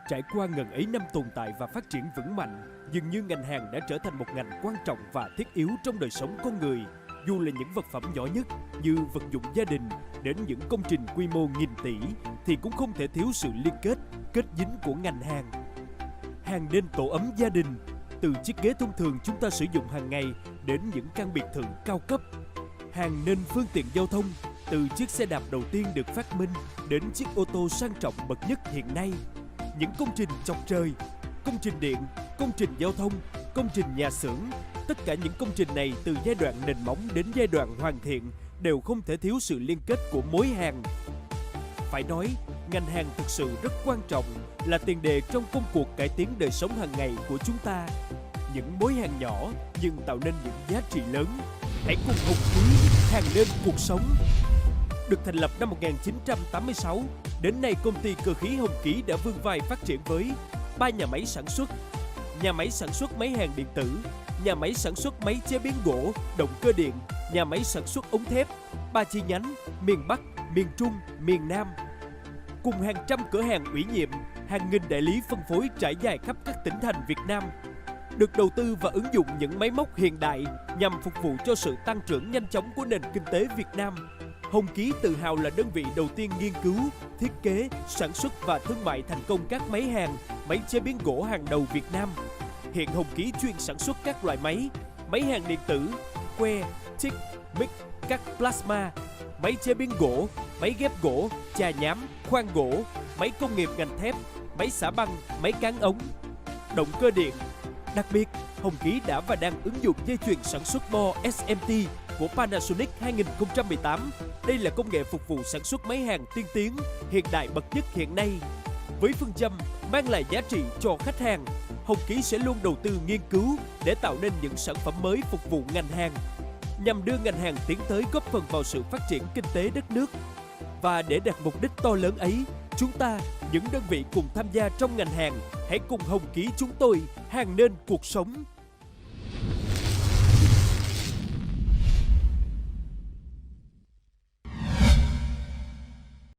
Trải qua ngần ấy năm tồn tại và phát triển vững mạnh, dường như ngành hàng đã trở thành một ngành quan trọng và thiết yếu trong đời sống con người. Dù là những vật phẩm nhỏ nhất như vật dụng gia đình đến những công trình quy mô nghìn tỷ thì cũng không thể thiếu sự liên kết dính của ngành hàng. Hàng nên tổ ấm gia đình, từ chiếc ghế thông thường chúng ta sử dụng hàng ngày đến những căn biệt thự cao cấp. Hàng nên phương tiện giao thông, từ chiếc xe đạp đầu tiên được phát minh đến chiếc ô tô sang trọng bậc nhất hiện nay. Những công trình chọc trời, công trình điện, công trình giao thông, công trình nhà xưởng, tất cả những công trình này từ giai đoạn nền móng đến giai đoạn hoàn thiện đều không thể thiếu sự liên kết của mối hàng. Phải nói, ngành hàng thực sự rất quan trọng, là tiền đề trong công cuộc cải tiến đời sống hàng ngày của chúng ta. Những mối hàng nhỏ nhưng tạo nên những giá trị lớn. Hãy cùng Hồng Ký hàng nên cuộc sống. Được thành lập năm 1986, đến nay công ty cơ khí Hồng Ký đã vươn vai phát triển với 3 nhà máy sản xuất: nhà máy sản xuất máy hàng điện tử, nhà máy sản xuất máy chế biến gỗ, động cơ điện, nhà máy sản xuất ống thép, 3 chi nhánh miền Bắc, miền Trung, miền Nam. Cùng hàng trăm cửa hàng ủy nhiệm, hàng nghìn đại lý phân phối trải dài khắp các tỉnh thành Việt Nam. Được đầu tư và ứng dụng những máy móc hiện đại nhằm phục vụ cho sự tăng trưởng nhanh chóng của nền kinh tế Việt Nam. Hồng Ký tự hào là đơn vị đầu tiên nghiên cứu, thiết kế, sản xuất và thương mại thành công các máy hàng, máy chế biến gỗ hàng đầu Việt Nam. Hiện Hồng Ký chuyên sản xuất các loại máy hàng điện tử, que, TIG, MIG, cắt plasma, máy chế biến gỗ, máy ghép gỗ, chà nhám, khoan gỗ, máy công nghiệp ngành thép, máy xả băng, máy cán ống, động cơ điện. Đặc biệt, Hồng Ký đã và đang ứng dụng dây chuyền sản xuất bo SMT của Panasonic 2018. Đây là công nghệ phục vụ sản xuất máy hàng tiên tiến, hiện đại bậc nhất hiện nay. Với phương châm mang lại giá trị cho khách hàng, Hồng Ký sẽ luôn đầu tư nghiên cứu để tạo nên những sản phẩm mới phục vụ ngành hàng, nhằm đưa ngành hàng tiến tới góp phần vào sự phát triển kinh tế đất nước. Và để đạt mục đích to lớn ấy, chúng ta, những đơn vị cùng tham gia trong ngành hàng, hãy cùng Hồng Ký chúng tôi hàng nên cuộc sống.